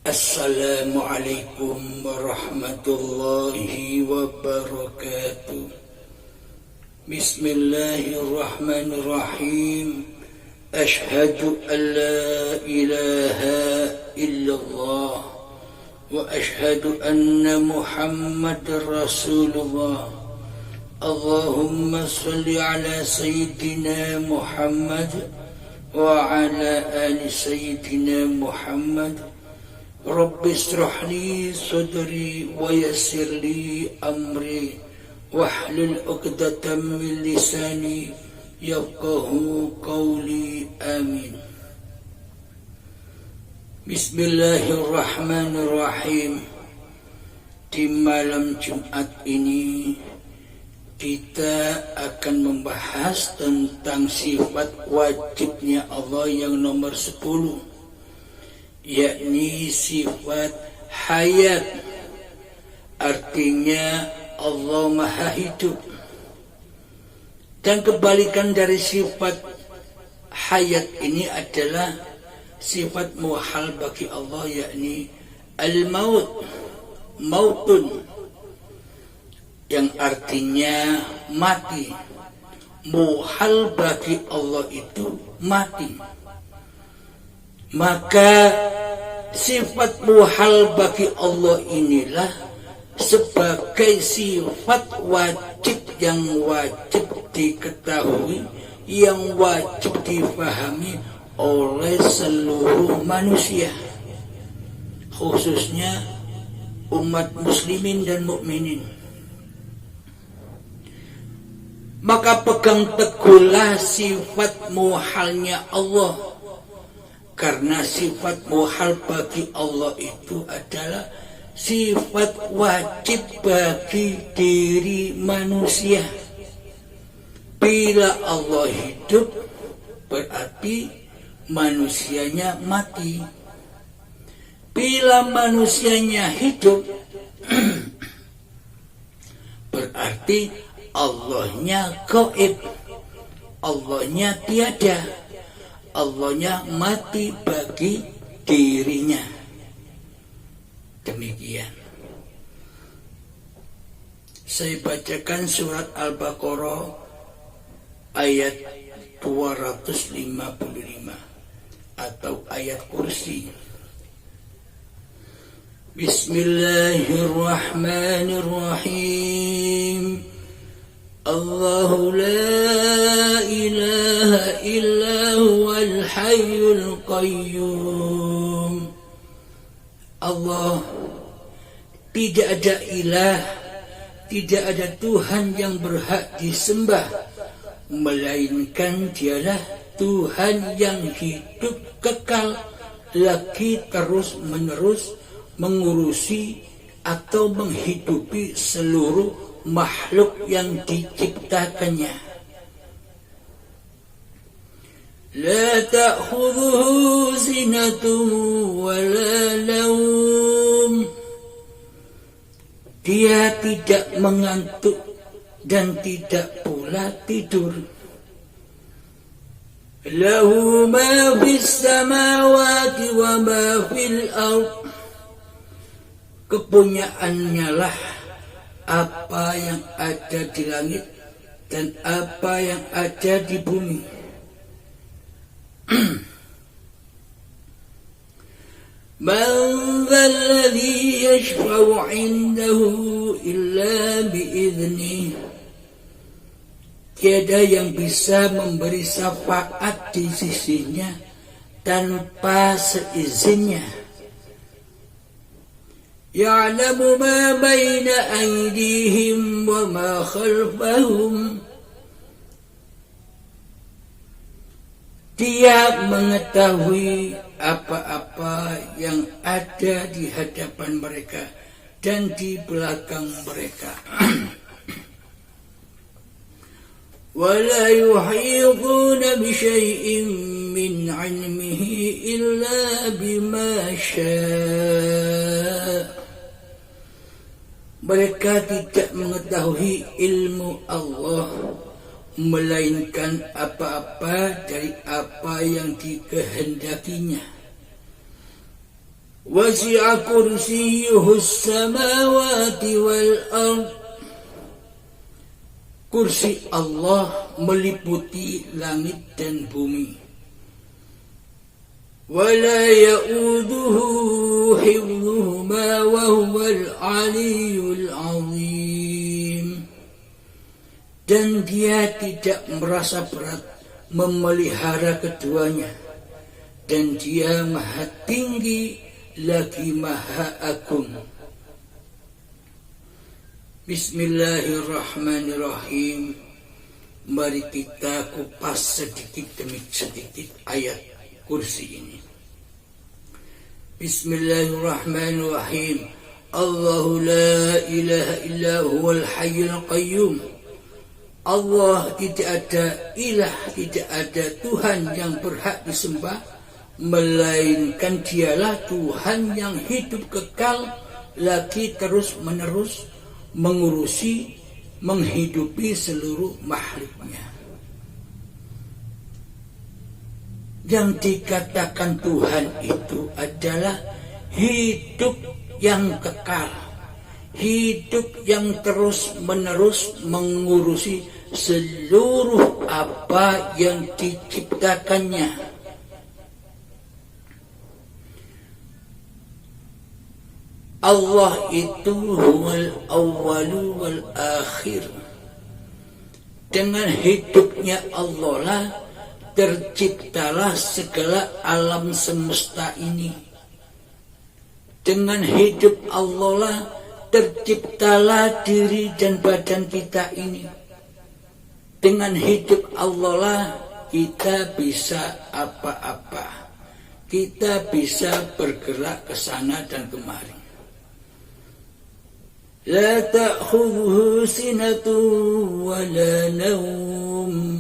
Assalamualaikum warahmatullahi wabarakatuh. Bismillahirrahmanirrahim. Ashhadu an la ilaha illallah wa ashhadu anna Muhammadar Rasulullah. Allahumma salli ala sayyidina Muhammad wa ala ali sayyidina Muhammad. Rabbi ishrah li sadri wa yassir li amri wahlul 'uqdatam min lisani yafqahu qawli. Amin. Bismillahirrahmanirrahim. Di malam Jumat ini kita akan membahas tentang sifat wajibnya Allah yang nomor 10, yakni sifat hayat. Artinya Allah Maha Hidup. Dan kebalikan dari sifat hayat ini adalah sifat muhal bagi Allah, yakni al-maut, mautun, yang artinya mati. Muhal bagi Allah itu mati. Maka sifat muhal bagi Allah inilah sebagai sifat wajib yang wajib diketahui, yang wajib difahami oleh seluruh manusia, khususnya umat muslimin dan mukminin. Maka pegang teguhlah sifat muhalnya Allah, karena sifat muhal bagi Allah itu adalah sifat wajib bagi diri manusia. Bila Allah hidup, berarti manusianya mati. Bila manusianya hidup, berarti Allahnya gaib, Allahnya tiada, Allahnya mati bagi dirinya. Demikian. Saya bacakan surat Al-Baqarah ayat 255 atau ayat kursi. Bismillahirrahmanirrahim. Allahu la ilaha illa huwal hayyul qayyum. Allah, tidak ada ilah, tidak ada Tuhan yang berhak disembah, melainkan Dialah Tuhan yang hidup kekal, lagi terus menerus mengurusi atau menghidupi seluruh makhluk yang diciptakannya. La ta'khudhuhu sinatun wa la nawm. Dia tidak mengantuk dan tidak pula tidur. Lahu ma fis samawati wa ma fil ardh. Kepunyaannya lah apa yang ada di langit dan apa yang ada di bumi. Man dzalladzi yashfa'u 'indahu illa bi'idznih. Tiada yang bisa memberi syafaat di sisinya tanpa seizinnya. Ya'lamu ma baina aydihim wa ma khalfahum. Dia mengetahui apa-apa yang ada di hadapan mereka dan di belakang mereka. وَلَا يُحِيطُونَ بِشَيْءٍ مِّنْ عِلْمِهِ إِلَّا بِمَا شَاءَ. Mereka tidak mengetahui ilmu Allah melainkan apa-apa dari apa yang dikehendakinya. Wasi'a kursiyyuhus samawati wal ard. Kursi Allah meliputi langit dan bumi. Wala ya'uduhu hifdhuhuma wa huwal aliyyul azim. Dan dia tidak merasa berat memelihara keduanya. Dan dia maha tinggi lagi maha agung. Bismillahirrahmanirrahim. Mari kita kupas sedikit demi sedikit ayat kursi ini. Bismillahirrahmanirrahim. Allahu la ilaha illa huwal hayyul qayyum. Allah tidak ada ilah, tidak ada Tuhan yang berhak disembah, melainkan dialah Tuhan yang hidup kekal, lagi terus menerus mengurusi, menghidupi seluruh makhluknya. Yang dikatakan Tuhan itu adalah hidup yang kekal, hidup yang terus menerus mengurusi seluruh apa yang diciptakannya. Allah itu huwal awwalu wal akhir. Dengan hidupnya Allah lah terciptalah segala alam semesta ini. Dengan hidup Allah lah terciptalah diri dan badan kita ini. Dengan hidup Allah lah kita bisa apa-apa. Kita bisa bergerak ke sana dan kemari. La ta'khudhuhu sinatun wa la naum.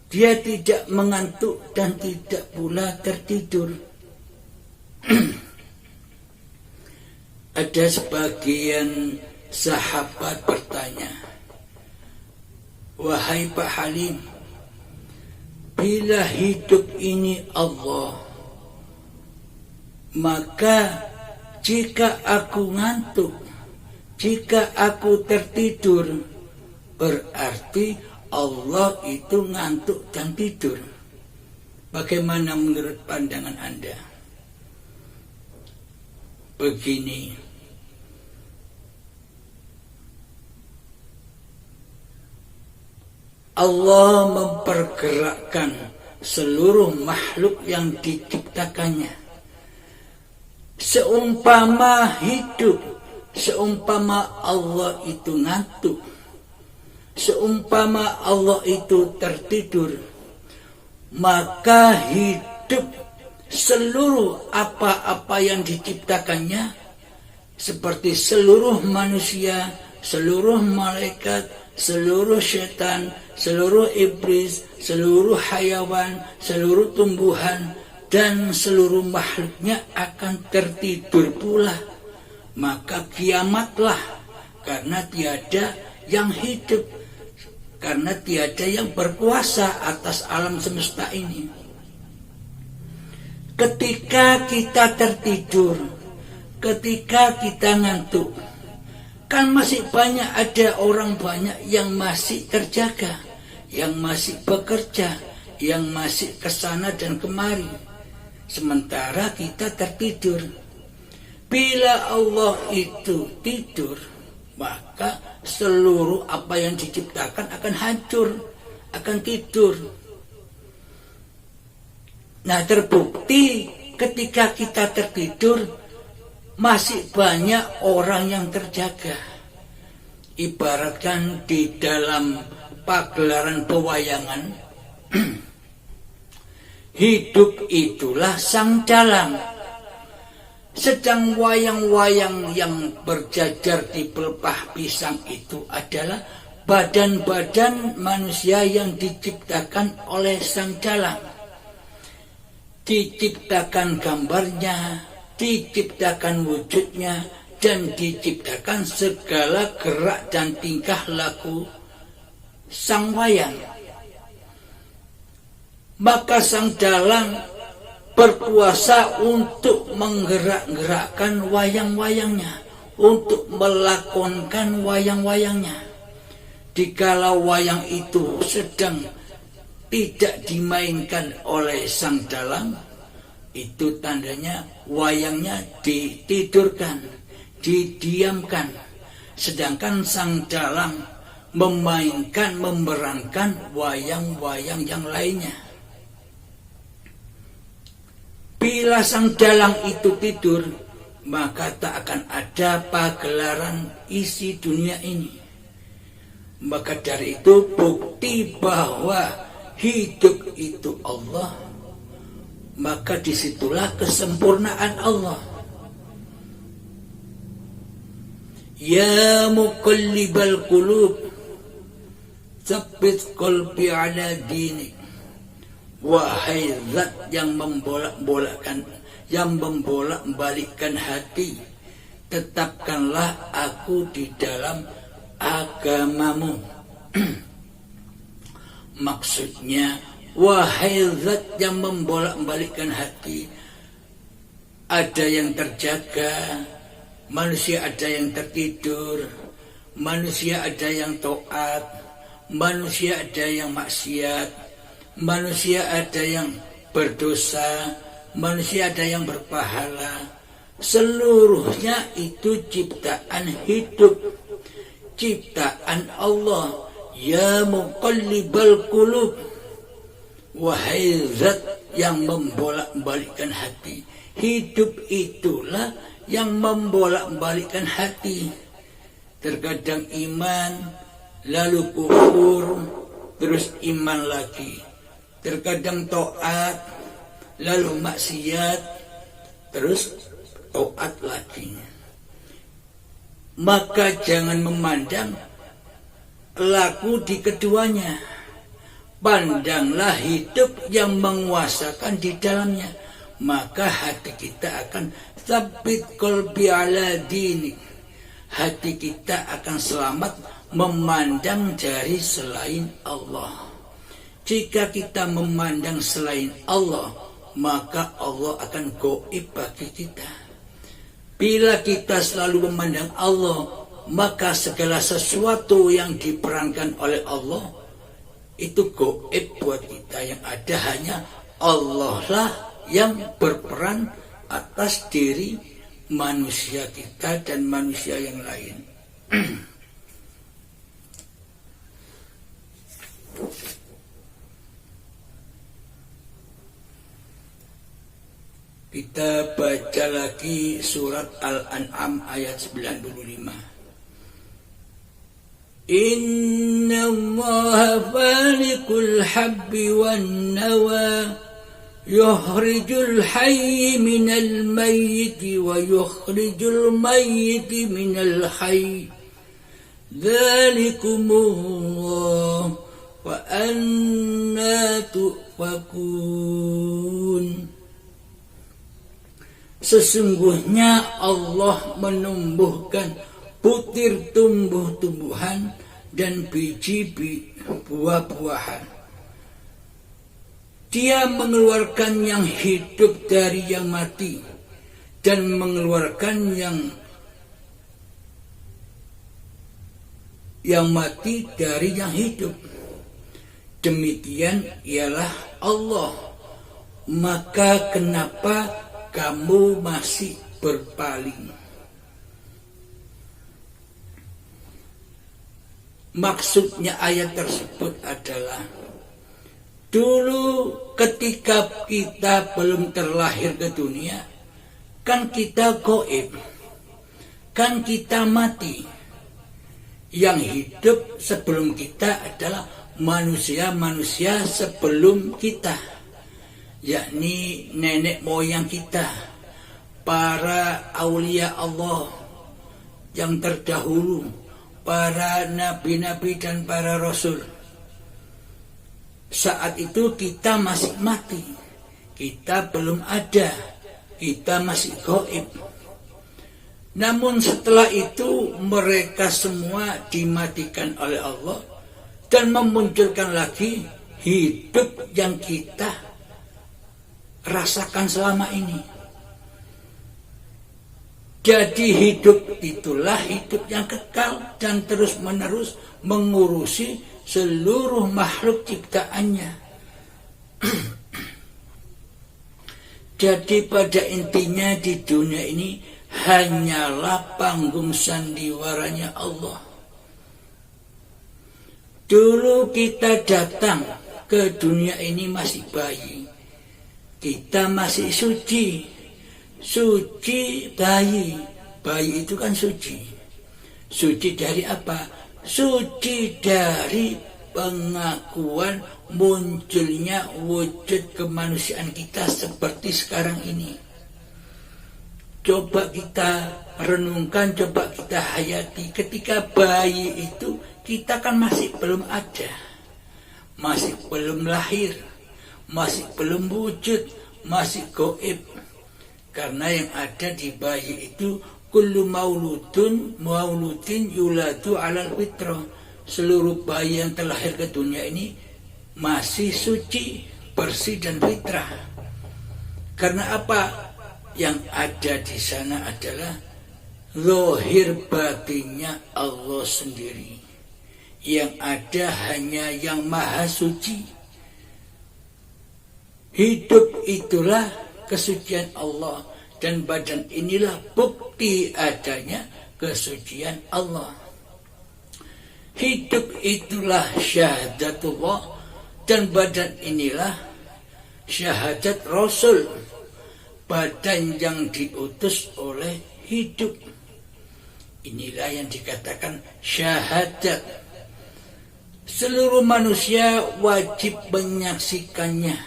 Dia tidak mengantuk dan tidak pula tertidur. Ada sebagian sahabat bertanya, wahai Pak Halim, bila hidup ini Allah, maka jika aku ngantuk, jika aku tertidur, berarti Allah itu ngantuk dan tidur. Bagaimana menurut pandangan Anda? Begini. Allah mempergerakkan seluruh makhluk yang diciptakannya. Seumpama hidup, seumpama Allah itu ngantuk, seumpama Allah itu tertidur, maka hidup seluruh apa-apa yang diciptakannya, seperti seluruh manusia, seluruh malaikat, seluruh setan, seluruh iblis, seluruh hayawan, seluruh tumbuhan, dan seluruh makhluknya akan tertidur pula. Maka kiamatlah, karena tiada yang hidup, karena tiada yang berkuasa atas alam semesta ini. Ketika kita tertidur, ketika kita ngantuk, kan masih banyak, ada orang banyak yang masih terjaga, yang masih bekerja, yang masih kesana dan kemari. Sementara kita tertidur. Bila Allah itu tidur, maka seluruh apa yang diciptakan akan hancur, akan tidur. Nah, terbukti ketika kita tertidur, masih banyak orang yang terjaga. Ibaratkan di dalam pagelaran pewayangan, hidup itulah sang dalang. Sedang wayang-wayang yang berjajar di pelepah pisang itu adalah badan-badan manusia yang diciptakan oleh sang dalang. Diciptakan gambarnya, diciptakan wujudnya, dan diciptakan segala gerak dan tingkah laku sang wayang. Maka sang dalang berkuasa untuk menggerak-gerakkan wayang-wayangnya, untuk melakonkan wayang-wayangnya. Dikala wayang itu sedang tidak dimainkan oleh sang dalang, itu tandanya wayangnya ditidurkan, didiamkan. Sedangkan sang dalang memainkan, memerankan wayang-wayang yang lainnya. Bila sang dalang itu tidur, maka tak akan ada pagelaran isi dunia ini. Maka dari itu bukti bahwa hidup itu Allah, maka disitulah kesempurnaan Allah. Ya muqallibal qulub, tsabbit qalbi ala dinik. Wahai zat yang membolak-balikkan hati, tetapkanlah aku di dalam agamamu. Maksudnya, wahai zat yang membolak-balikkan hati, ada yang terjaga, manusia ada yang tertidur, manusia ada yang taat, manusia ada yang maksiat, manusia ada yang berdosa, manusia ada yang berpahala. Seluruhnya itu ciptaan hidup, ciptaan Allah. Ya muqallibal qulub, wahai zat yang membolak-balikkan hati. Hidup itulah yang membolak-balikkan hati. Terkadang iman, lalu kufur, terus iman lagi. Terkadang taat, lalu maksiat, terus taat lagi. Maka jangan memandang laku di keduanya. Pandanglah hidup yang menguasakan di dalamnya. Maka hati kita akan tsabbit qalbi ala dinik. Hati kita akan selamat memandang dari selain Allah. Jika kita memandang selain Allah, maka Allah akan gaib bagi kita. Bila kita selalu memandang Allah, maka segala sesuatu yang diperankan oleh Allah itu gaib buat kita. Yang ada hanya Allah lah yang berperan atas diri manusia kita dan manusia yang lain. Kita baca lagi surat Al-An'am ayat 95. Inna Allaha falikul habbi wan nawa, yukhrijul hayy minal mayyiti wa yukhrijul mayyiti minal hayy. Dzalikumullah wa anna tufakun. Sesungguhnya Allah menumbuhkan butir tumbuh-tumbuhan dan biji buah-buahan. Dia mengeluarkan yang hidup dari yang mati dan mengeluarkan yang mati dari yang hidup. Demikian ialah Allah. Maka kenapa kamu masih berpaling? Maksudnya ayat tersebut adalah, dulu ketika kita belum terlahir ke dunia, kan kita gaib, kan kita mati. Yang hidup sebelum kita adalah manusia-manusia sebelum kita, yakni nenek moyang kita, para aulia Allah yang terdahulu, para nabi-nabi dan para rasul. Saat itu kita masih mati, kita belum ada, kita masih gaib. Namun setelah itu mereka semua dimatikan oleh Allah, dan memunculkan lagi hidup yang kita rasakan selama ini. Jadi hidup itulah hidup yang kekal dan terus-menerus mengurusi seluruh makhluk ciptaannya. Jadi pada intinya di dunia ini hanyalah panggung sandiwaranya Allah. Dulu kita datang ke dunia ini masih bayi. Kita masih suci. Suci bayi. Bayi itu kan suci. Suci dari apa? Suci dari pengakuan munculnya wujud kemanusiaan kita seperti sekarang ini. Coba kita renungkan, coba kita hayati. Ketika bayi itu kita kan masih belum ada, masih belum lahir, masih belum wujud, masih gaib. Karena yang ada di bayi itu kullu mauludin yuladu alal fitrah. Seluruh bayi yang terlahir ke dunia ini masih suci, bersih dan fitrah. Karena apa? Yang ada di sana adalah zahir batinnya Allah sendiri. Yang ada hanya yang maha suci. Hidup itulah kesucian Allah, dan badan inilah bukti adanya kesucian Allah. Hidup itulah syahadatullah, dan badan inilah syahadat Rasul, badan yang diutus oleh hidup. Inilah yang dikatakan syahadat. Seluruh manusia wajib menyaksikannya.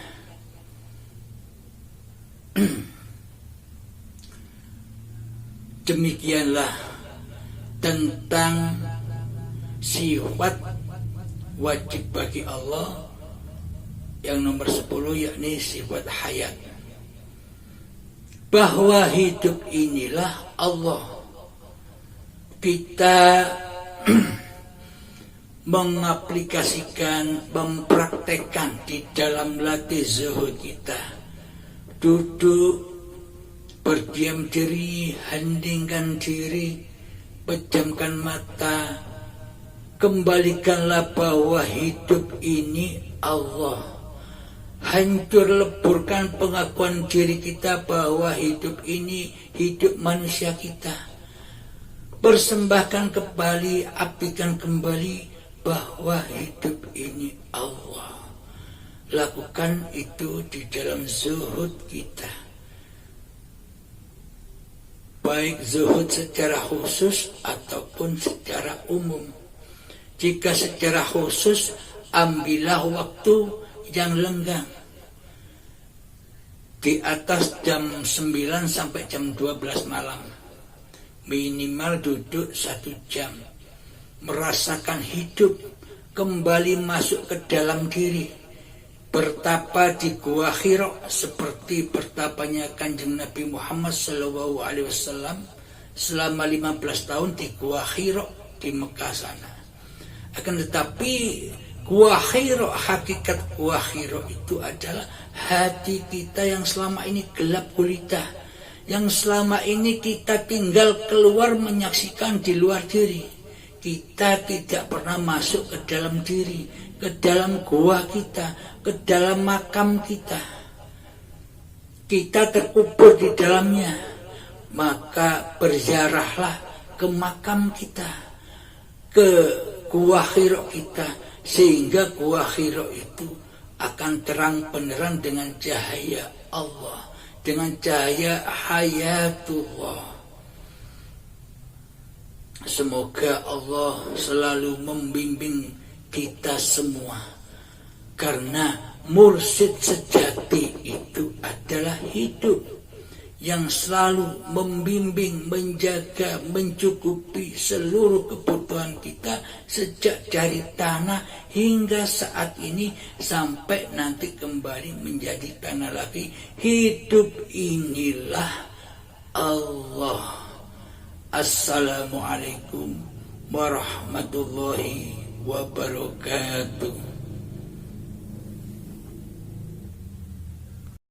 Demikianlah tentang sifat wajib bagi Allah yang nomor 10, yakni sifat hayat. Bahwa hidup inilah Allah. Kita mengaplikasikan, mempraktekkan di dalam latih zuhud kita. Duduk, berdiam diri, hendingkan diri, pejamkan mata, kembalikanlah bahwa hidup ini Allah. Hancur leburkan pengakuan diri kita bahwa hidup ini hidup manusia kita. Persembahkan kembali, abdikan kembali bahwa hidup ini Allah. Lakukan itu di dalam zuhud kita. Baik zuhud secara khusus ataupun secara umum. Jika secara khusus, ambillah waktu yang lenggang. Di atas jam 9 sampai jam 12 malam. Minimal duduk 1 jam. Merasakan hidup, kembali masuk ke dalam diri. Bertapa di Gua Hira seperti bertapanya Kanjeng Nabi Muhammad SAW selama 15 tahun di Gua Hira di Mekah sana. Akan tetapi Gua Hira, hakikat Gua Hira itu adalah hati kita yang selama ini gelap gulita, yang selama ini kita tinggal keluar menyaksikan di luar diri. Kita tidak pernah masuk ke dalam diri, ke dalam gua kita, ke dalam makam kita. Kita terkubur di dalamnya. Maka berziarahlah ke makam kita, ke Gua Hira kita, sehingga Gua Hira itu akan terang benerang dengan cahaya Allah, dengan cahaya hayatullah. Semoga Allah selalu membimbing kita semua, karena mursyid sejati itu adalah hidup yang selalu membimbing, menjaga, mencukupi seluruh kebutuhan kita sejak dari tanah hingga saat ini sampai nanti kembali menjadi tanah lagi. Hidup inilah Allah. Assalamualaikum warahmatullahi wabarakatuh.